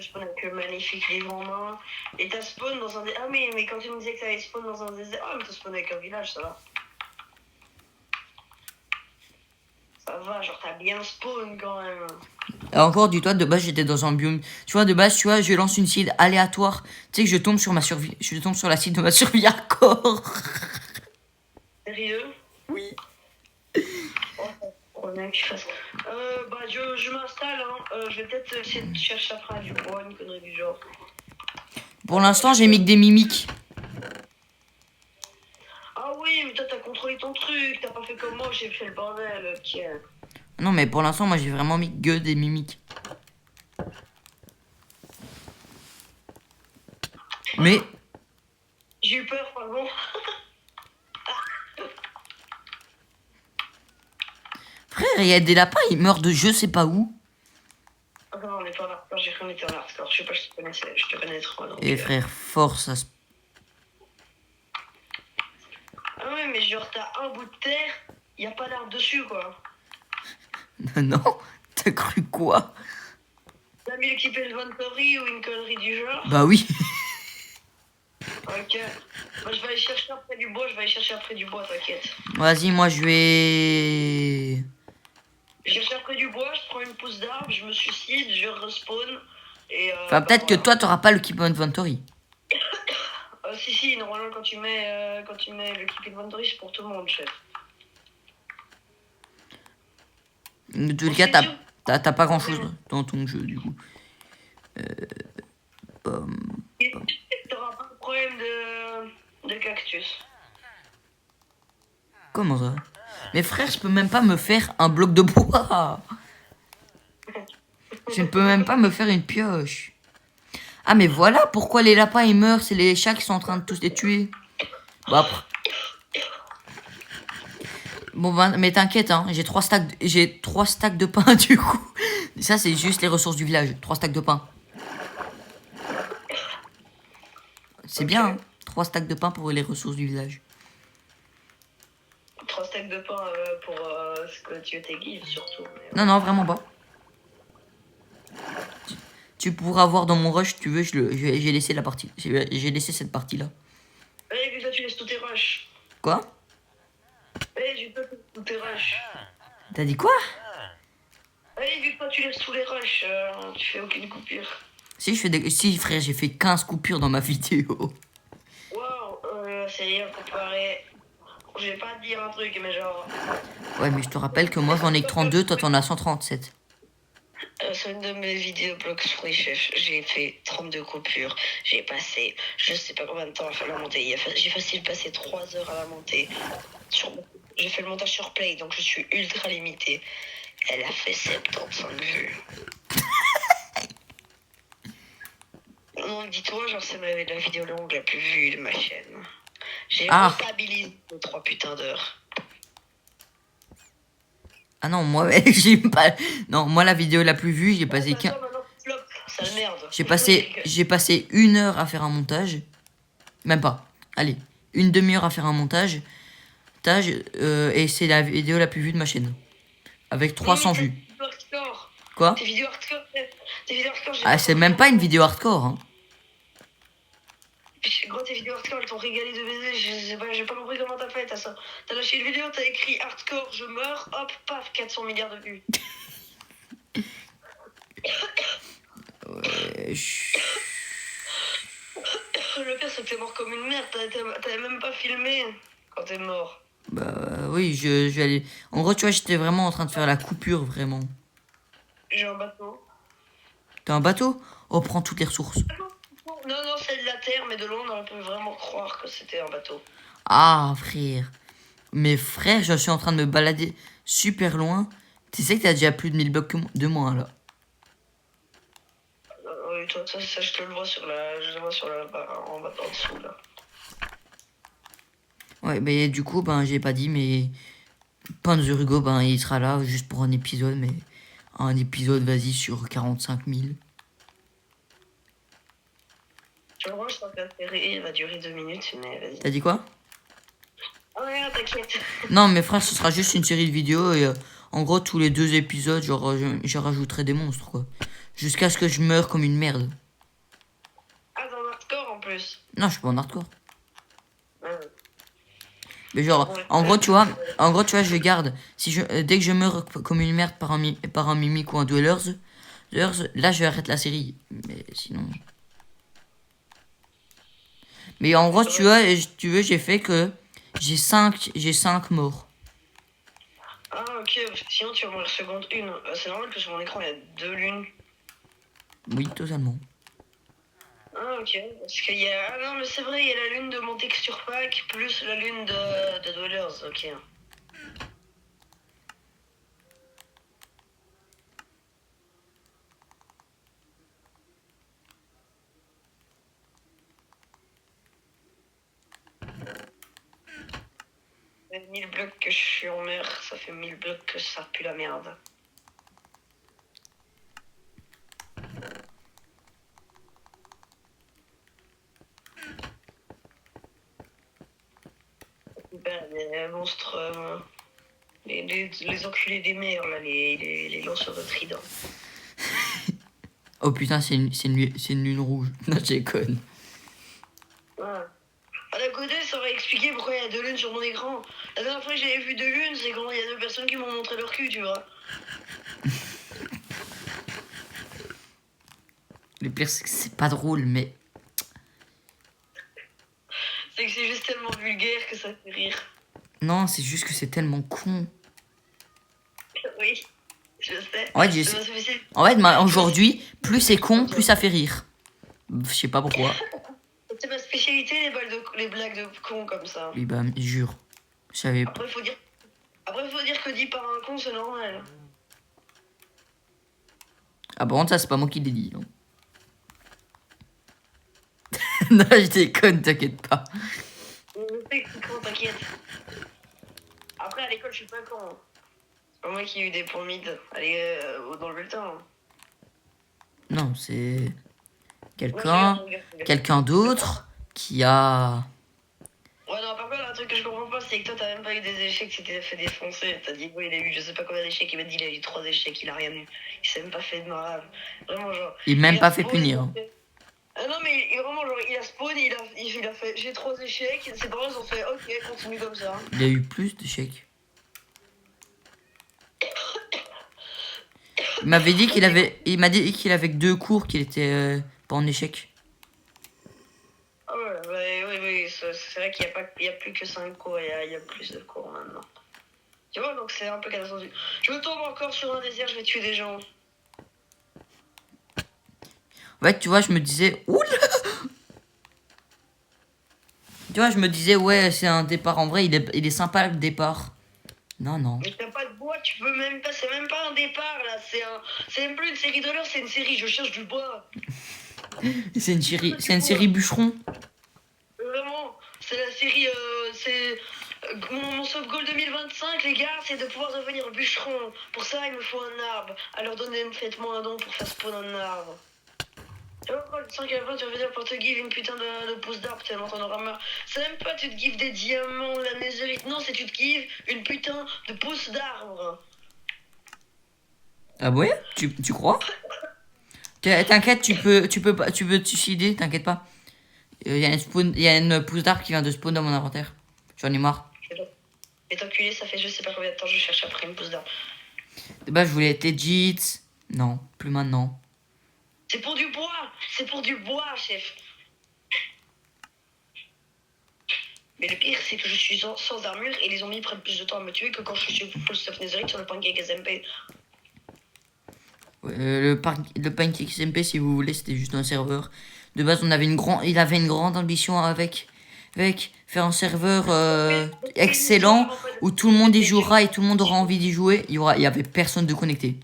je spawn avec le magnifique livre en main. Et t'as spawn dans un... Ah mais quand tu me disais que t'avais spawn dans un désert... Ah mais t'as spawn avec un village, ça va. Ça va, genre t'as bien spawn quand même. Et encore, dis-toi, de base, j'étais dans un biome. Tu vois, de base, tu vois, je lance une seed aléatoire. Tu sais que je tombe sur ma survie. Je tombe sur la seed de ma survie hardcore. Sérieux? Oui. Oh, bien qu'il fasse. Bah, je m'installe, hein. Je vais peut-être essayer de chercher après du bois, une connerie du genre. Pour l'instant, j'ai mis que des mimiques. Ah oui, mais toi, t'as contrôlé ton truc. T'as pas fait comme moi, j'ai fait le bordel. Ok. Non, mais pour l'instant, moi, j'ai vraiment mis que des mimiques. Mais... J'ai eu peur, pardon. Frère, il y a des lapins, ils meurent de je sais pas où. Ah non, on est pas en hardcore, j'ai cru qu'on était en hardcore. Je sais pas, je te connaissais, je te connais trop. Donc, Et frère, force à se... Ah ouais, mais genre, t'as un bout de terre, y a pas d'arbre dessus, quoi. Non, t'as cru quoi? T'as mis l'équipe inventory ou une connerie du genre? Bah oui. Ok. Bah, je vais aller chercher après du bois, t'inquiète. Vas-y, moi, je vais... Je cherche après du bois, je prends une pousse d'arbre, je me suicide, je respawn. Et Enfin, bah, peut-être que voilà. toi, t'auras pas le keep inventory. Si, normalement, quand tu mets le keep inventory, c'est pour tout le monde, chef. De tous les cas, t'as pas grand-chose dans ton jeu, du coup. T'auras pas de problème de cactus. Comment ça? Mais frère, je peux même pas me faire un bloc de bois. Je ne peux même pas me faire une pioche. Ah, mais voilà pourquoi les lapins ils meurent. C'est les chats qui sont en train de tous les tuer. Bon, après. Bon, ben, mais t'inquiète, hein. J'ai 3 stacks de pain, du coup. Ça, c'est juste les ressources du village. 3 stacks de pain. C'est bien, hein. 3 stacks de pain pour les ressources du village. 3 stacks de pain pour ce que tu tes guides, surtout. Non, non, vraiment pas. Tu pourras voir dans mon rush, si tu veux, j'ai laissé la partie. J'ai laissé cette partie-là. Allez, vu que tu laisses tous tes rushs. Quoi? Allez, vu que tous tes rushs. T'as dit quoi? Allez, vu que toi tu laisses tous les rushs, tu fais aucune coupure. Si, si frère, j'ai fait 15 coupures dans ma vidéo. Waouh, c'est rien comparé. Je vais pas te dire un truc, mais genre. Ouais, mais je te rappelle que moi j'en ai que 32, toi t'en as 137. Sur une de mes vidéos blog Free Chef, j'ai fait 32 coupures. J'ai passé je sais pas combien de temps à faire la montée. J'ai facile passé 3 heures à la montée. J'ai fait le montage sur Play, donc je suis ultra limité. Elle a fait 75 vues. Non, dis-toi, genre c'est la vidéo longue la plus vue de ma chaîne. J'ai rentabilisé 3 putains d'heures. Ah non, moi j'ai pas. Non, moi la vidéo la plus vue, j'ai passé 15. J'ai passé 1 heure à faire un montage. Même pas. Allez, une demi-heure à faire un montage. Et c'est la vidéo la plus vue de ma chaîne. Avec 300 vues. Quoi? Tes vidéos hardcore, ah, c'est même pas une vidéo hardcore, hein. Gros, tes vidéos hardcore, elles t'ont régalé de baiser. J'ai pas compris comment t'as fait. T'as lâché une vidéo, t'as écrit hardcore, je meurs, hop, paf, 400 milliards de vues. Ouais, Le pire, c'est que t'es mort comme une merde. T'avais même pas filmé quand t'es mort. Bah oui, je vais aller. En gros, tu vois, j'étais vraiment en train de faire la coupure, vraiment. J'ai un bateau. T'as un bateau? Oh, prends toutes les ressources. Non, c'est de la terre, mais de loin, on peut vraiment croire que c'était un bateau. Ah, frère. Mais frère, je suis en train de me balader super loin. Tu sais que t'as déjà plus de 1000 blocs de moi, là. Oui, toi, ça, je te le vois sur la... Je le vois sur la... en bas en dessous, là. Ouais, mais du coup, ben, j'ai pas dit, mais... Pain de Hugo, ben, il sera là juste pour un épisode, mais... Un épisode, vas-y, sur 45 000. Je vois, je pense que la série va durer 2 minutes, mais vas-y. T'as dit quoi? Ah ouais, t'inquiète. Non, mais frère, ce sera juste une série de vidéos et... En gros, tous les 2 épisodes, genre, je rajouterai des monstres, quoi. Jusqu'à ce que je meure comme une merde. Ah, dans un hardcore en plus. Non, je suis pas en hardcore. Ouais. Mais genre, en gros, tu vois, je garde. Si dès que je meurs comme une merde par un mimique ou un dwellers, là, je arrête la série. Mais sinon. Mais en gros, tu vois, j'ai fait que j'ai 5 morts. Ah, ok, sinon tu vas mourir seconde une. C'est normal que sur mon écran il y a 2 lunes. Oui, totalement. Ah, ok. Parce qu'il y a. Ah non, mais c'est vrai, il y a la lune de mon texture pack plus la lune de Dwellers, ok. Ça fait 1000 blocs que je suis en mer, ça fait 1000 blocs que ça pue la merde. Ben, les monstres. Les enculés des mers, là, les lanceurs de trident. Oh putain, c'est une lune rouge. Non, j'ai conne. Ouais. À d'un côté, ça aurait expliqué pourquoi il y a 2 lunes sur mon écran. La dernière fois que j'avais vu 2 lunes, c'est quand il y a 2 personnes qui m'ont montré leur cul, tu vois. Le pire, c'est que c'est pas drôle, mais. C'est que c'est juste tellement vulgaire que ça fait rire. Non, c'est juste que c'est tellement con. Oui, je sais. En fait, aujourd'hui, plus c'est con, plus ça fait rire. Je sais pas pourquoi. C'est ma spécialité, les blagues de con comme ça. Oui, bah, jure. Je savais pas. Après, faut dire que dit par un con, c'est normal. Ah, par contre, ça, c'est pas moi qui l'ai dit. Non, non, je déconne, t'inquiète pas. Je sais que c'est con, t'inquiète. Après, à l'école, je suis pas con. C'est pas moi qui ai eu des points mid. Allez, dans le bulletin. Non, c'est Moi, je regarde. quelqu'un d'autre qui a. Ouais, non, par contre, un truc que je comprends pas, c'est que toi, t'as même pas eu des échecs, tu t'es fait défoncer. T'as dit, oui, il a eu je sais pas combien d'échecs, il m'a dit, il a eu 3 échecs, il a rien eu. Il s'est même pas fait de marave. Vraiment, genre. Il m'a même a pas fait spawn, punir. Ah non, mais vraiment, genre, il a spawn, il a fait, j'ai 3 échecs, ses parents, ils ont fait, ok, continue comme ça. Il a eu plus d'échecs. Il m'a dit qu'il avait que 2 cours, qu'il était pas en échec. Ah ouais, oui, c'est vrai qu'il y a plus que 5 cours, il y a plus de cours maintenant. Tu vois, donc c'est un peu catastrophique. Je me tombe encore sur un désert, je vais tuer des gens. En fait, tu vois, je me disais, oula! Tu vois, je me disais, ouais, c'est un départ. En vrai, il est sympa le départ. Non, non. Mais t'as pas de bois, tu peux même pas, c'est même pas un départ là, c'est même plus une série d'honneur, c'est une série, je cherche du bois. C'est une série bûcheron. Vraiment, c'est la série, mon sauf goal 2025, les gars, c'est de pouvoir devenir bûcheron. Pour ça, il me faut un arbre. Alors faites-moi un don pour faire spawn un arbre. Tu vois quoi, le 5 à la fin, tu vas venir pour te give une putain de pouce d'arbre tellement t'en auras marre. C'est même pas tu te gives des diamants, la netherite, non, c'est tu te gives une putain de pouce d'arbre. Ah ouais? Tu crois? T'inquiète, tu peux te suicider, t'inquiète pas. Il y a une pousse d'arbre qui vient de spawn dans mon inventaire. J'en ai marre. Et t'enculé, ça fait je sais pas combien de temps je cherche après une pouce d'arbre. De base, je voulais être legit. Non, plus maintenant. C'est pour du bois, chef. Mais le pire, c'est que je suis sans armure et les zombies prennent plus de temps à me tuer que quand je suis full stuff netherite sur le pancake SMP. Le Pancake SMP, si vous voulez, c'était juste un serveur. De base, il avait une grande ambition avec faire un serveur excellent où tout le monde y jouera et tout le monde aura envie d'y jouer. Il y avait personne de connecté.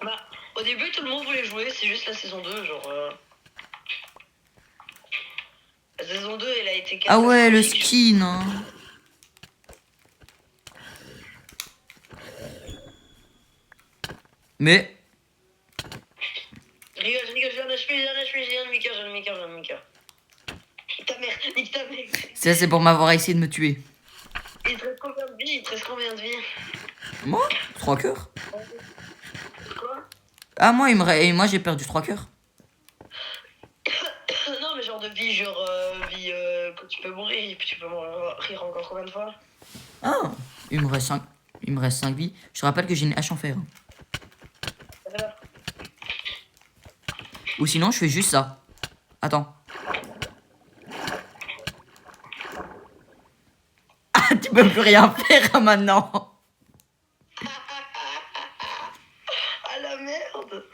Bah, au début, tout le monde voulait jouer, c'est juste la saison 2, genre. La saison 2, elle a été Ah ouais, le skin, hein. Mais. Je rigole, j'ai un HP, j'ai un Mika. Nique ta mère. Ça, c'est pour m'avoir essayé de me tuer. Il te reste combien de vie? Moi 3 cœurs. Quoi? Ah, moi, moi j'ai perdu 3 cœurs. Non, mais genre de vie, genre vie que tu peux mourir et puis tu peux rire encore combien de fois? Ah, il me reste 5. Il me reste 5 vies. Je te rappelle que j'ai une hache en fer. Voilà. Ou sinon, je fais juste ça. Attends. Ah, tu peux plus rien faire maintenant. Ah la merde!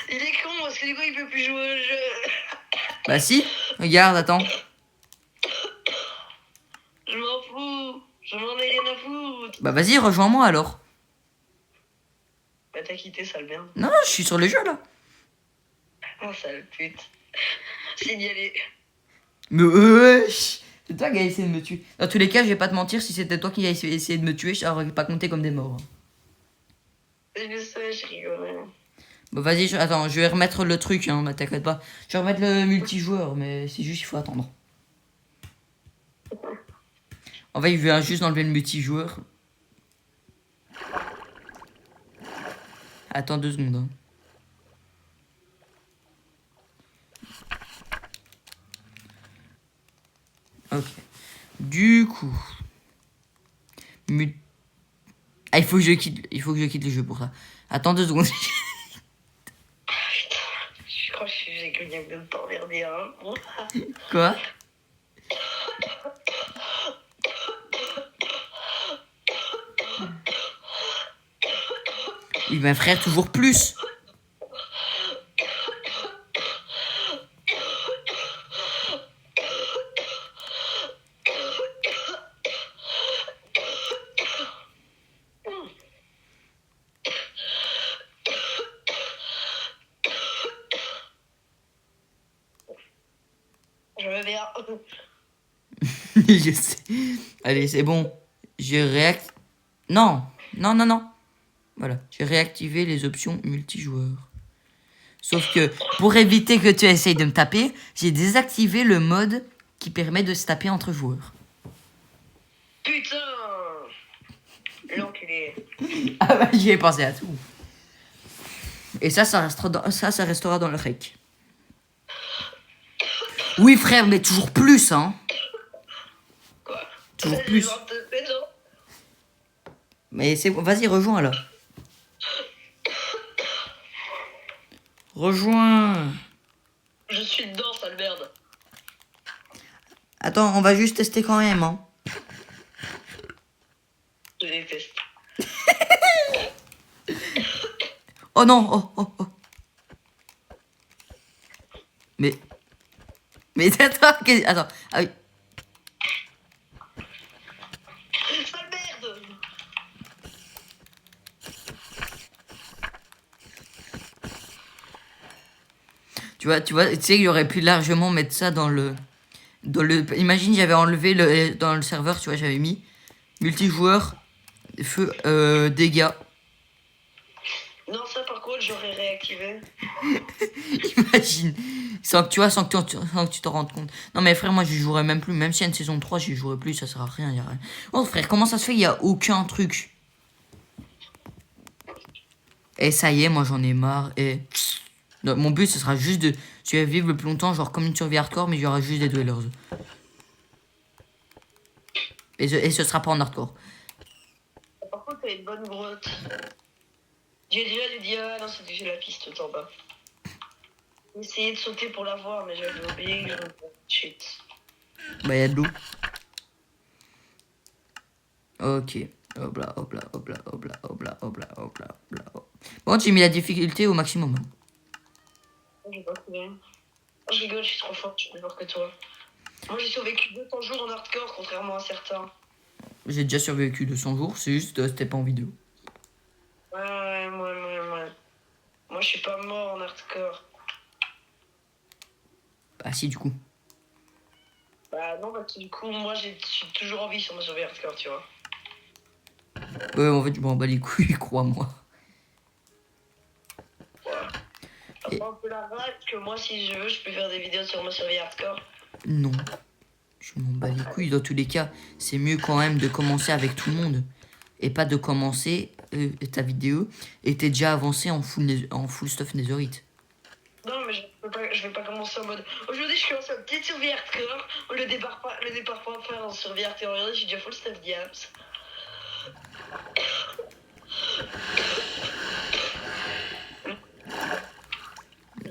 Il est con parce que du coup il peut plus jouer au jeu. Bah si, regarde, attends. Je m'en fous. Je m'en ai rien à foutre. Bah vas-y, rejoins-moi alors. Bah t'as quitté, sale merde. Non, je suis sur le jeu là. Ah sale pute. Signalé. Mais c'est toi qui as essayé de me tuer. Dans tous les cas, je vais pas te mentir, si c'était toi qui as essayé de me tuer, ça aurait pas compté comme des morts. Je sais, je rigolais. Bah vas-y, attends, je vais remettre le truc, hein, bah, t'inquiète pas. Je vais remettre le multijoueur, mais c'est juste il faut attendre. En fait, il veut juste enlever le multijoueur. Attends 2 secondes. Hein. Ok. Du coup. Ah, il faut que je quitte le jeu pour ça. Attends 2 secondes. Putain, je crois que j'ai quelqu'un de t'emmerder, hein. Quoi? Oui, ben frère, toujours plus. Je me viens. Je sais. Allez, c'est bon. J'ai réactivé. Non, non, non, non. Voilà, j'ai réactivé les options multijoueur. Sauf que pour éviter que tu essayes de me taper, j'ai désactivé le mode qui permet de se taper entre joueurs. Putain! L'enculé. Ah bah j'y ai pensé à tout. Et ça restera dans le rec. Oui frère, mais toujours plus, hein. Quoi? Toujours plus. Non. Mais c'est bon, vas-y, rejoins là. Rejoins. Je suis dedans, sale merde. Attends, on va juste tester quand même, hein. Je déteste. Oh non, oh. Mais attends, attends, ah oui. Sale merde! Tu sais qu'il aurait pu largement mettre ça dans le... Imagine, j'avais enlevé dans le serveur, tu vois, j'avais mis multijoueur, feu, dégâts. Non, ça par contre, j'aurais réactivé. Imagine, sans que tu t'en rendes compte. Non mais frère, moi j'y jouerais même plus, même si y a une saison 3, j'y jouerais plus, ça sert à rien, y a rien. Oh frère, comment ça se fait, il y a aucun truc? Et ça y est, moi j'en ai marre, et... Donc, mon but, ce sera juste de survivre le plus longtemps, genre comme une survie hardcore, mais il y aura juste des dwellers. Et ce sera pas en hardcore. Par contre, t'as une bonne grotte. J'ai dit, ah non, c'est déjà la piste tout en bas. J'ai essayé de sauter pour la voir, mais j'avais oublié que je me shit. Bah, y a de l'eau. Ok. Hopla. Bon, j'ai mis la difficulté au maximum. J'ai pas trouvé. Je rigole, je suis trop forte, je suis plus fort que toi. Moi, j'ai survécu 200 jours en hardcore, contrairement à certains. J'ai déjà survécu 200 jours, c'est juste, c'était pas en vidéo. Ouais. Moi, je suis pas mort en hardcore. Bah, si, du coup. Bah, non, parce que du coup, moi, j'ai toujours envie sur ma survie hardcore, tu vois. Ouais, en fait, je m'en bats les couilles, crois-moi. T'as pas un peu la rage que moi, si je veux, je peux faire des vidéos sur ma survie hardcore. Non. Je m'en bats les couilles. Dans tous les cas, c'est mieux quand même de commencer avec tout le monde. Et pas de commencer ta vidéo était déjà avancée en full stuff netherite. Non, mais je vais pas commencer en mode. Aujourd'hui, je commence un petit survie hardcore. Le départ pas faire en survie hardcore. Regardez, j'ai déjà full stuff diams.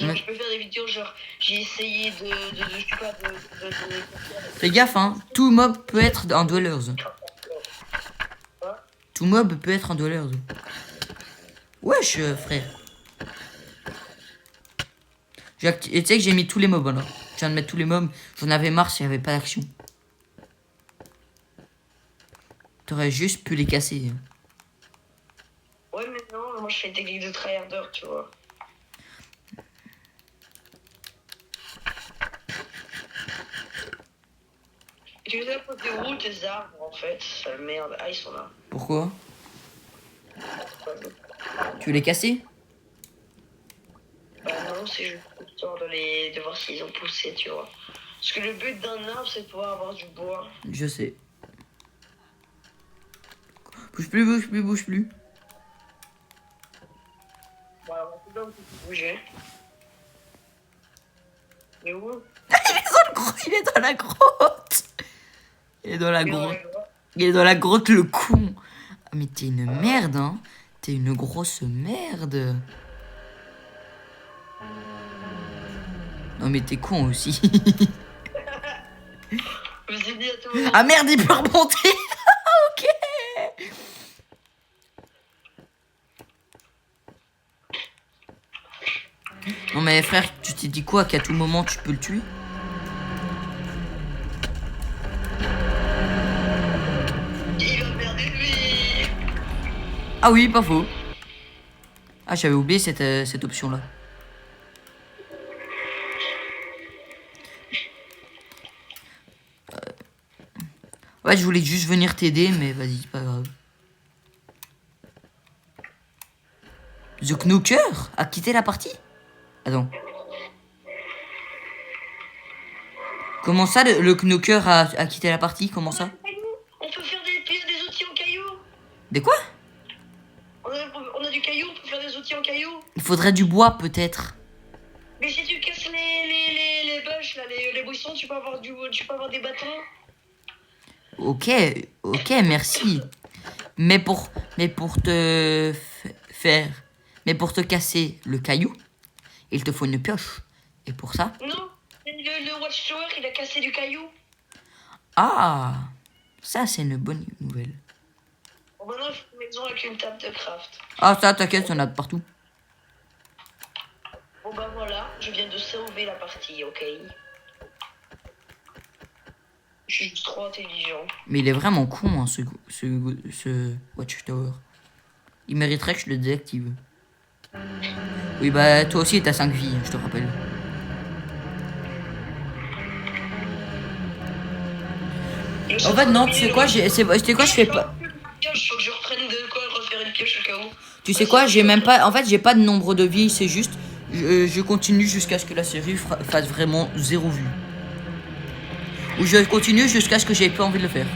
Genre, je peux faire des vidéos genre j'ai essayé de je sais pas Fais gaffe, hein, tout mob peut être un dwellers. Tout mob peut être un dwellers. Wesh, frère. Et tu sais que j'ai mis tous les mobs alors. Je viens de mettre tous les mobs. J'en avais marre s'il n'y avait pas d'action. T'aurais juste pu les casser. Ouais, mais non, moi je fais une technique de tryharder, tu vois. Tu veux dire côté où tes arbres en fait? Merde, ah ils sont là. Pourquoi? Tu veux les casser? Bah non, c'est juste histoire de voir s'ils ont poussé, tu vois. Parce que le but d'un arbre, c'est de pouvoir avoir du bois. Je sais. Bouge plus, bouge plus, bouge plus. Bon, alors, on peut bouger. Mais où? Il est dans la grotte. Il est dans la grotte. Il est dans la grotte, le con. Ah, mais t'es une merde, hein. T'es une grosse merde. Non, mais t'es con aussi. Je me suis dit à tout moment. Ah merde, il peut remonter. Ok. Non mais frère, tu t'es dit quoi? Qu'à tout moment tu peux le tuer? Il va perdre une vie. Ah oui, pas faux. Ah, j'avais oublié cette option-là. Ouais, je voulais juste venir t'aider, mais vas-y, c'est pas grave. The Knooker a quitté la partie? Attends. Comment ça, le Knooker a quitté la partie? Comment ça? On peut faire des outils en cailloux. Des quoi? On a du caillou, on peut faire des outils en cailloux. Il faudrait du bois, peut-être. Mais si tu casses les bûches, là, les buissons, tu peux avoir des bâtons. Ok, merci. Mais pour te faire... Mais pour te casser le caillou, il te faut une pioche. Et pour ça... Non, le Watchtower, il a cassé du caillou. Ah, ça c'est une bonne nouvelle. Bon, maintenant, il faut une maison avec une table de craft. Ah, ça, t'inquiète, on a de partout. Bon, bah voilà, je viens de sauver la partie, ok? Je suis juste trop intelligent. Mais il est vraiment con, hein, ce Watchtower. Il mériterait que je le désactive. Oui, bah, toi aussi, t'as 5 vies, je te rappelle. En fait, non, tu sais quoi, je fais pas... Faut que je reprenne de quoi refaire une pioche au cas où. Tu sais quoi, j'ai même pas... En fait, j'ai pas de nombre de vies, c'est juste... Je continue jusqu'à ce que la série fasse vraiment 0 vue. Ou je continue jusqu'à ce que j'ai pas envie de le faire.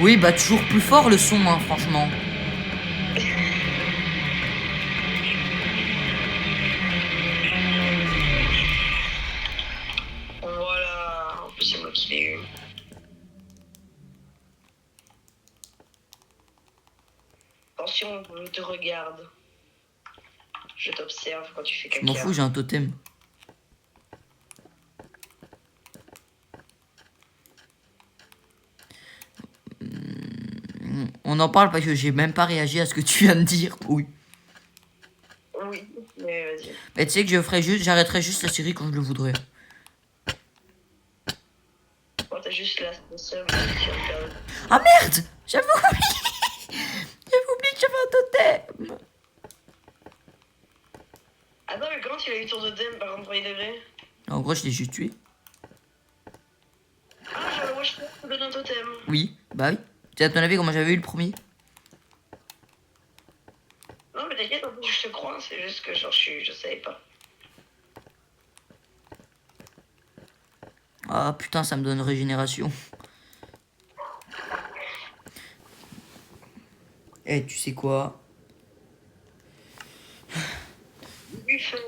Oui, bah toujours plus fort le son, hein, franchement. Voilà, en plus c'est moi qui l'ai eu. Attention, je te regarde. Je t'observe quand tu fais caca. Je m'en fous, j'ai un totem. On en parle parce que j'ai même pas réagi à ce que tu viens de dire. Oui. Oui, mais vas-y. Mais tu sais que j'arrêterai juste la série quand je le voudrais. Bon, t'as juste la seum. Ah merde! J'avais oublié! J'avais oublié que j'avais un totem! Ah non, mais comment tu as eu ton totem par contre, premier degré? En gros, je l'ai juste tué. Ah, genre le watch te donne un totem. Oui, bah oui. Tu sais, à ton avis, comment j'avais eu le premier? Non, mais t'inquiète, en plus, je te crois, c'est juste que genre, je savais pas. Ah putain, ça me donne régénération. Eh, tu sais quoi? Du fer.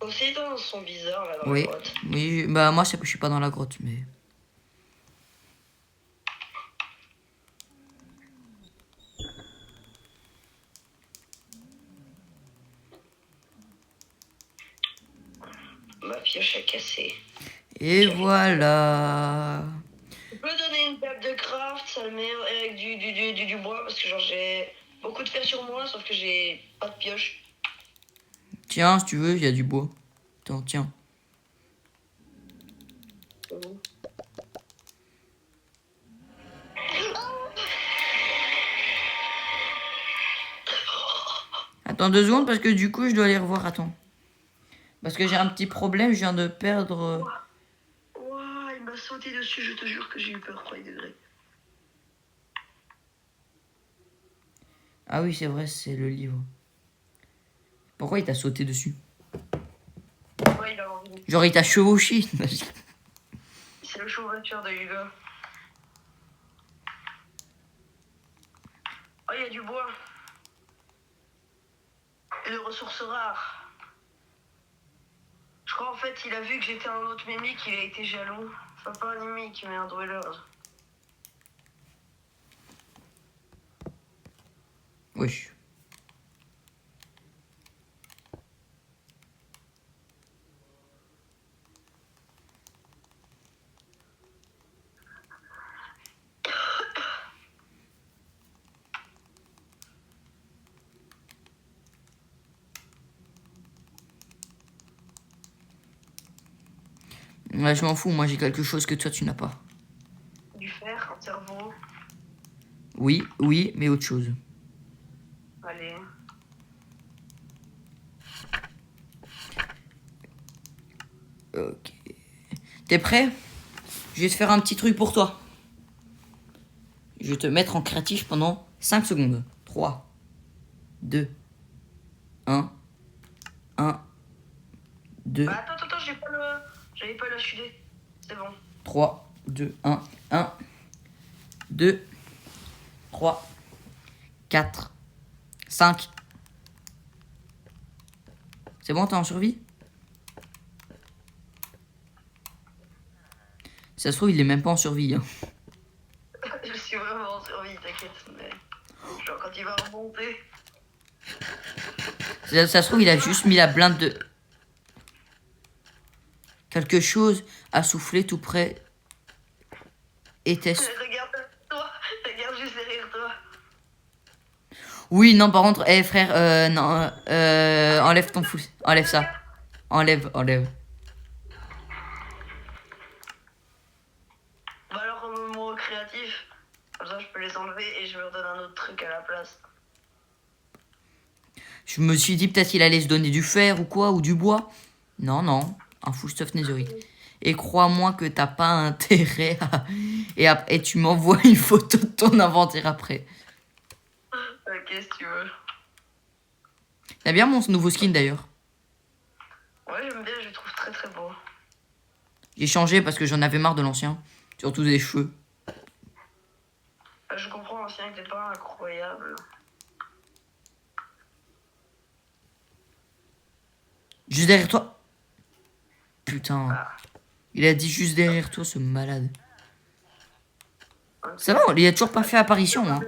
Aussi, dans son bizarre là dans la Oui, grotte. oui, bah moi je suis pas dans la grotte, mais... Ma pioche a cassé. Et voilà. Je peux donner une table de craft, ça le met avec du bois, parce que genre j'ai beaucoup de fer sur moi, sauf que j'ai pas de pioche. Tiens, si tu veux, il y a du bois. Attends, tiens. Attends 2 secondes parce que du coup je dois aller revoir. Attends. Parce que j'ai un petit problème, je viens de perdre... Ouah, il m'a sauté dessus, je te jure que j'ai eu peur, 3 degrés. Ah oui, c'est vrai, c'est le livre. Pourquoi il t'a sauté dessus? Ouais, il a envie. Genre il t'a chevauché. C'est le chauffeur de Hugo. Oh, il y a du bois. Et de ressources rares. Je crois en fait, il a vu que j'étais un autre mimique, il a été jaloux. Enfin, pas un mimique, mais un dweller. Wesh. Ouais, je m'en fous, moi j'ai quelque chose que toi tu n'as pas. Du fer, un cerveau. Oui, oui, mais autre chose. Allez. Ok. T'es prêt? Je vais te faire un petit truc pour toi. Je vais te mettre en créatif pendant 5 secondes. 3, 2, 1, 1, 2, Bah, attends, j'avais pas le chulet. C'est bon. 3, 2, 1, 1, 2, 3, 4, 5. C'est bon, t'es en survie? Si ça se trouve, il est même pas en survie. Hein. Je suis vraiment en survie, t'inquiète. Mais genre, quand il va remonter. Ça se trouve, il a juste mis la blinde de... Quelque chose a soufflé tout près. Était-ce... Regarde juste derrière toi. Oui, non, par contre, frère, non, enlève ton fou. Enlève ça. Enlève. Bah alors, mon créatif. Comme ça, je peux les enlever et je leur donne un autre truc à la place. Je me suis dit peut-être qu'il allait se donner du fer ou quoi, ou du bois. Non, un full stuff netherite. Et crois-moi que t'as pas intérêt à... Et tu m'envoies une photo de ton inventaire après. Ok, si tu veux. T'as bien mon nouveau skin d'ailleurs. Ouais, j'aime bien, je le trouve très très beau. J'ai changé parce que j'en avais marre de l'ancien. Surtout des cheveux. Je comprends, l'ancien n'était pas incroyable. Juste derrière toi. Putain. Il a dit juste derrière toi, ce malade. Ça va, il a toujours pas fait apparition. Hein.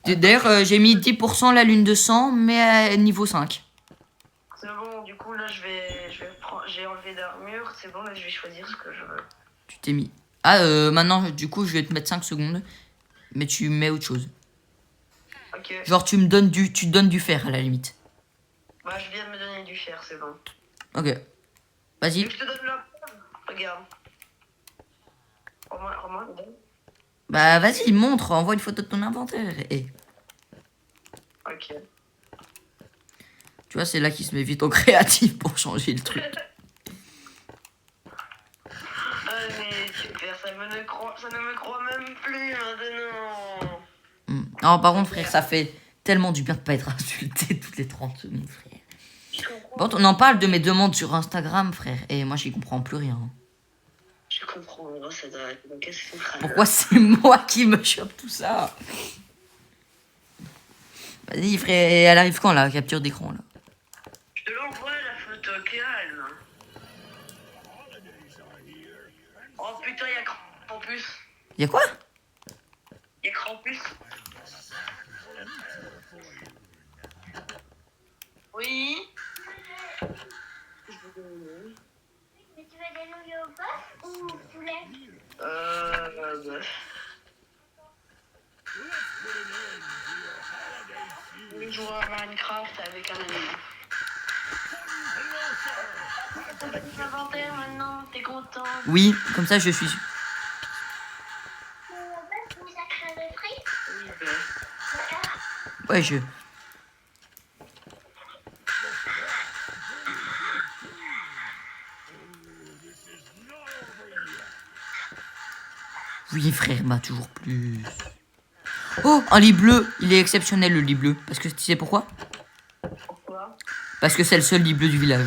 D'ailleurs, j'ai mis 10% la lune de sang, mais à niveau 5. C'est bon, du coup, là, j'ai enlevé d'armure. C'est bon, là, je vais choisir ce que je veux. Tu t'es mis... Ah, maintenant, du coup, je vais te mettre 5 secondes. Mais tu mets autre chose. Ok. Genre, tu te donnes du fer, à la limite. Bah, je viens de me donner du fer, c'est bon. Ok. Vas-y. Je te donne la preuve. Regarde. Romain, regarde. Bah, vas-y, montre. Envoie une photo de ton inventaire. Et... Ok. Tu vois, c'est là qu'il se met vite au créatif pour changer le truc. Ah, mais super, ça ça ne me croit même plus maintenant. Non, par contre, frère, ça fait tellement du bien de pas être insulté toutes les 30 secondes, frère. Bon, on en parle de mes demandes sur Instagram, frère, et moi, j'y comprends plus rien. Je comprends, ça doit être... Qu'est-ce que c'est? Pourquoi c'est moi qui me chope tout ça? Vas-y, frère, elle arrive quand, la capture d'écran, là? Je te l'envoie la photo, calme. Oh putain, y'a Krampus. Y'a quoi? Y'a Krampus. Oui. Mais tu veux des nouilles au bœuf ou au poulet? Bœuf. Je joue à Minecraft avec un ami. Ton petit inventaire maintenant, t'es content? Oui, comme ça, je suis... Nouilles au bœuf ou sacré de frites? Oui, bœuf. Ouais, je... Oui, frère, bah toujours plus. Oh, un lit bleu. Il est exceptionnel, le lit bleu. Parce que tu sais pourquoi? Pourquoi? Parce que c'est le seul lit bleu du village.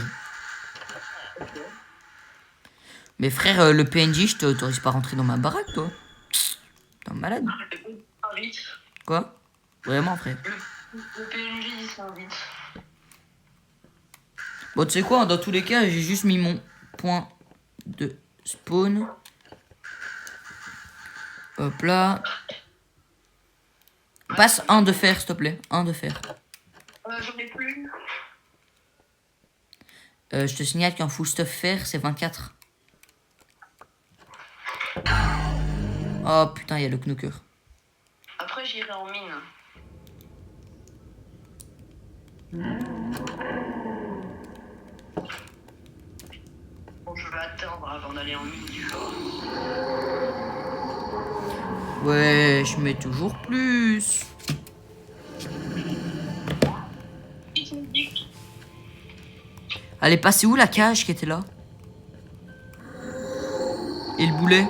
Mais frère, le PNJ, je t'autorise pas à rentrer dans ma baraque, toi. T'es un malade. Vite. Quoi? Vraiment, frère. Le PNJ il s'invite. Bon, tu sais quoi? Dans tous les cas, j'ai juste mis mon point de spawn. Hop là. Passe un de fer, s'il te plaît. Un de fer. J'en ai plus. Je te signale qu'un full stuff fer, c'est 24. Oh putain, il y a le knocker. Après, j'irai en mine. Bon, je vais attendre avant d'aller en mine du fort. Ouais, je mets toujours plus. Elle est passée où la cage qui était là? Et le boulet?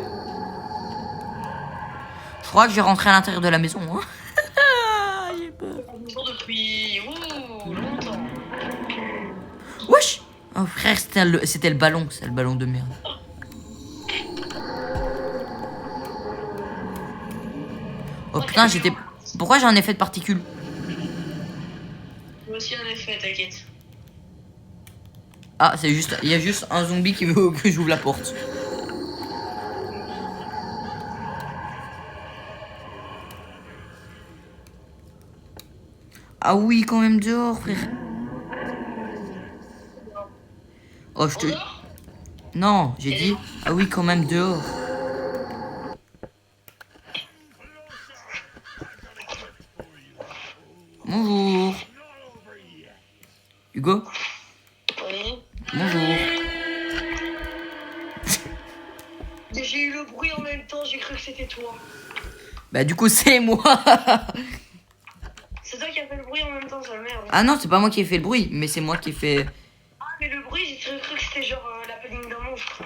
Je crois que j'ai rentré à l'intérieur de la maison. Hein. J'ai peur. Depuis longtemps. Wesh! Oh frère, c'était le ballon. C'est le ballon de merde. Oh putain, j'étais... Pourquoi j'ai un effet de particules? Moi aussi un effet, t'inquiète. Ah, c'est juste... Il y a juste un zombie qui veut que j'ouvre la porte. Ah oui, quand même dehors, frère. Oh, je te... Non, j'ai dit... Ah oui, quand même dehors. Bonjour. Hugo? Oui. Bonjour. J'ai eu le bruit en même temps, j'ai cru que c'était toi. Bah du coup, c'est moi. C'est toi qui as fait le bruit en même temps, ça merde. Ah non, c'est pas moi qui ai fait le bruit, mais c'est moi qui ai fait... Ah, mais le bruit, j'ai cru que c'était genre la panique d'un monstre.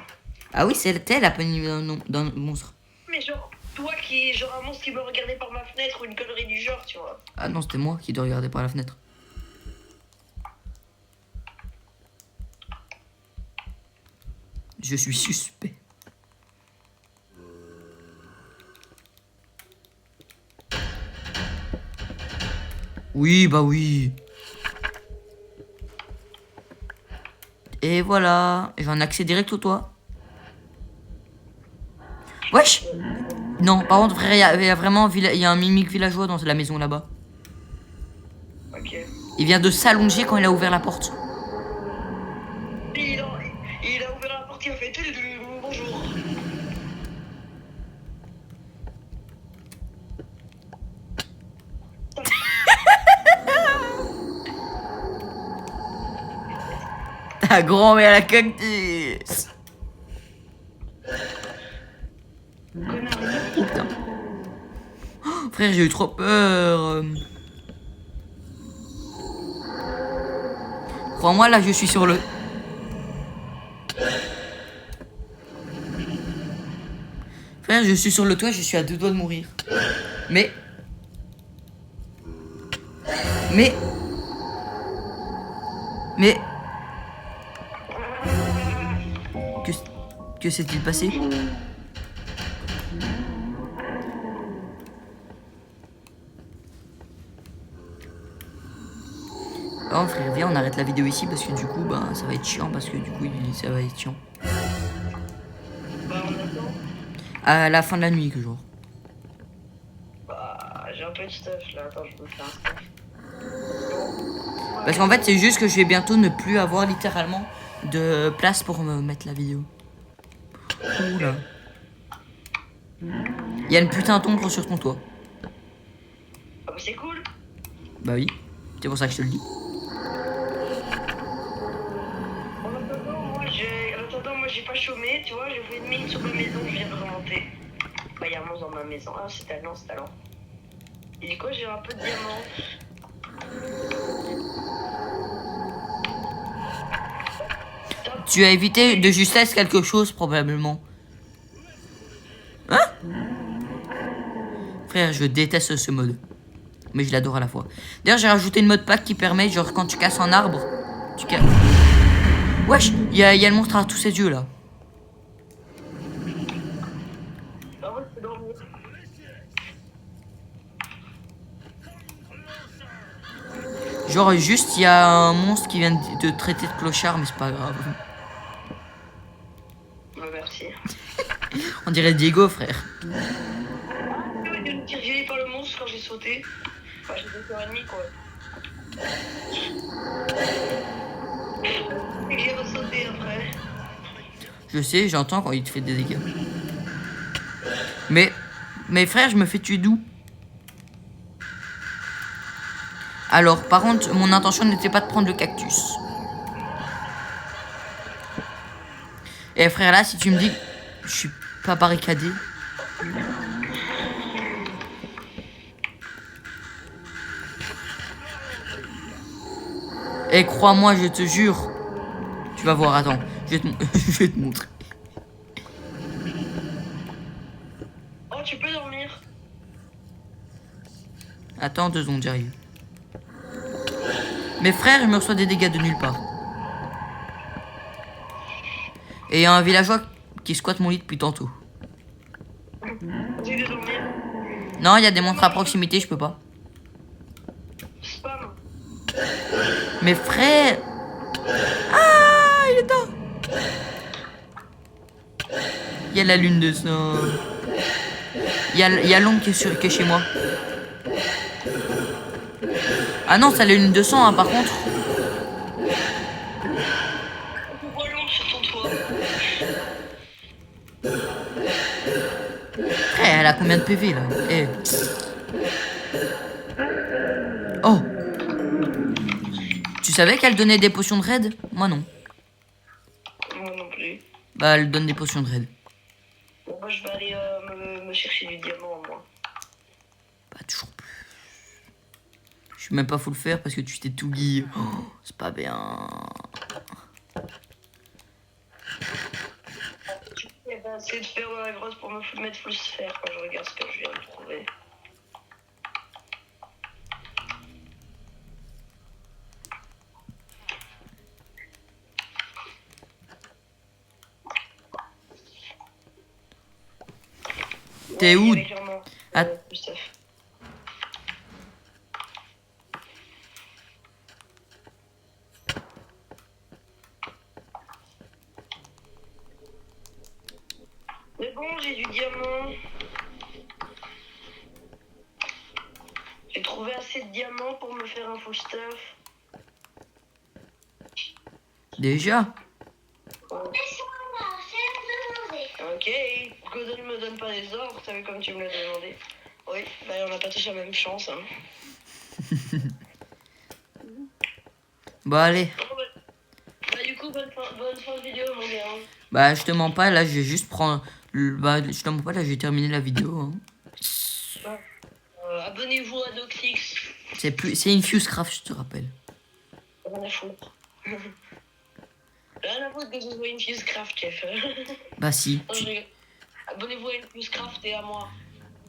Ah oui, c'était la panique d'un monstre. Mais genre, toi qui est genre un monstre qui me regardait par ma fenêtre ou une connerie du genre, tu vois. Ah non, c'était moi qui dois regarder par la fenêtre. Je suis suspect. Oui, bah oui. Et voilà. J'ai un accès direct au toit. Wesh. Non, par contre, frère, il y a vraiment il y a un mimique villageois dans la maison là-bas. Ok. Il vient de s'allonger quand il a ouvert la porte. Il a ouvert la porte, il a fait bonjour. Ta grand-mère la cactus. Oh putain. Oh, frère, j'ai eu trop peur. Crois-moi, là, je suis sur le... Frère, Frère, je suis sur le toit, je suis à 2 doigts de mourir. Mais... Mais... Que s'est-il passé? Oh frère, viens, on arrête la vidéo ici parce que du coup, bah, ça va être chiant parce que du coup, ça va être chiant. Bah, on attend. À la fin de la nuit, que genre. Bah, j'ai un peu de stuff là. Attends, je me fais un stuff. Parce qu'en fait, c'est juste que je vais bientôt ne plus avoir littéralement de place pour me mettre la vidéo. Oula. Il y a une putain d'ombre sur ton toit. Ah, bah, c'est cool. Bah oui, c'est pour ça que je te le dis. En attendant, moi j'ai pas chômé, tu vois, j'ai fait une mine sur ma maison, je viens de remonter. Bah, il y a un monstre dans ma maison. Ah, c'est talent, c'est talent. Et du coup, j'ai un peu de diamants. Tu as évité de justesse quelque chose, probablement. Hein? Frère, je déteste ce mode. Mais je l'adore à la fois. D'ailleurs, j'ai rajouté une mode pack qui permet, genre, quand tu casses un arbre, tu casses... Wesh, il y a le monstre à tous ses yeux, là. Ah ouais, c'est dormir. Genre, juste, il y a un monstre qui vient de traiter de clochard, mais c'est pas grave. Bah, merci. On dirait Diego, frère. J'ai été reviré par le monstre quand j'ai sauté. Bah, j'ai 2h30 quoi. Et j'ai ressauté après. Je sais, j'entends quand il te fait des dégâts. Mais frère, je me fais tuer d'où? Alors, par contre, mon intention n'était pas de prendre le cactus. Et frère, là, si tu me dis que je suis pas barricadé... Et crois-moi, je te jure. Tu vas voir, attends. Je vais te montrer. Oh, tu peux dormir. Attends 2 secondes, j'arrive. Mes frères, il me reçoit des dégâts de nulle part. Et il y a un villageois qui squatte mon lit depuis tantôt. J'ai de dormir. Non, il y a des monstres à proximité, je peux pas. Spam. Mes frères... Ah, il est temps. Il y a la lune de sang. Il y a l'ombre qui est chez moi. Ah non, c'est la lune de sang, hein, par contre. Je vois l'ombre sur ton toit. Elle a combien de PV, là? Eh. Oh. Tu savais qu'elle donnait des potions de raid? Moi, non. Moi non plus. Bah, elle donne des potions de raid. Bon, moi je vais aller me chercher du diamant, moi. Bah, toujours plus. Je suis même pas faut le faire parce que tu t'es tout guillé. Oh, c'est pas bien. Eh ben, c'est de faire dans la grotte pour me mettre full sphère quand je regarde ce que je viens de trouver. T'es où? Ah. Mais bon, j'ai du diamant. J'ai trouvé assez de diamants pour me faire un full stuff. Déjà? Ok, Godon me donne pas les ordres, t'as vu comme tu me l'as demandé. Oui, bah on n'a pas tous la même chance. Hein. Bah allez. Bon, bah du coup, bonne fin de vidéo, mon gars. Bah je te mens pas, là je vais juste prendre... Bah je te mens pas, là je vais terminer la vidéo. Hein. Abonnez-vous à Doclix. C'est Infusecraft, je te rappelle. Rien à foutre. Rien à foutre que ce soit Infusecraft, chef. Bah si. Non, je rigole. Abonnez-vous à Incluscraft et à moi.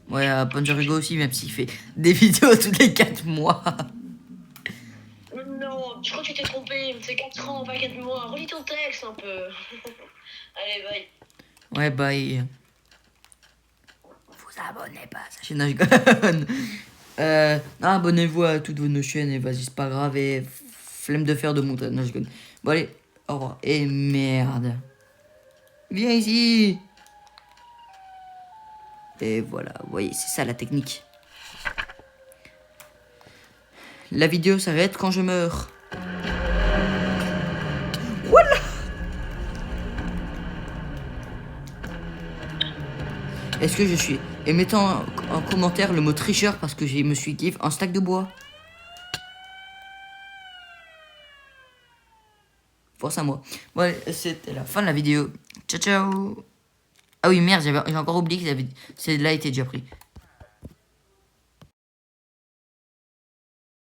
Ouais, à Panzerigo aussi, même s'il fait des vidéos tous les 4 mois. Non, je crois que tu t'es trompé. C'est 4 ans, pas 4 mois. Relis ton texte un peu. Allez, bye. Ouais, bye. Vous abonnez pas à sa chaîne, non, je déconne. Non, abonnez-vous à toutes vos nos chaînes et vas-y, c'est pas grave. Et flemme de faire de montage. Non, je déconne. Bon, allez, au revoir. Et merde. Viens ici. Et voilà, vous voyez, c'est ça la technique. La vidéo s'arrête quand je meurs. Voilà. Est-ce que je suis... Et mettez en commentaire le mot tricheur parce que je me suis give un stack de bois. Force à moi. Bon, allez, c'était la fin de la vidéo. Ciao, ciao. Ah oui, merde, j'ai encore oublié que celle-là était déjà pris.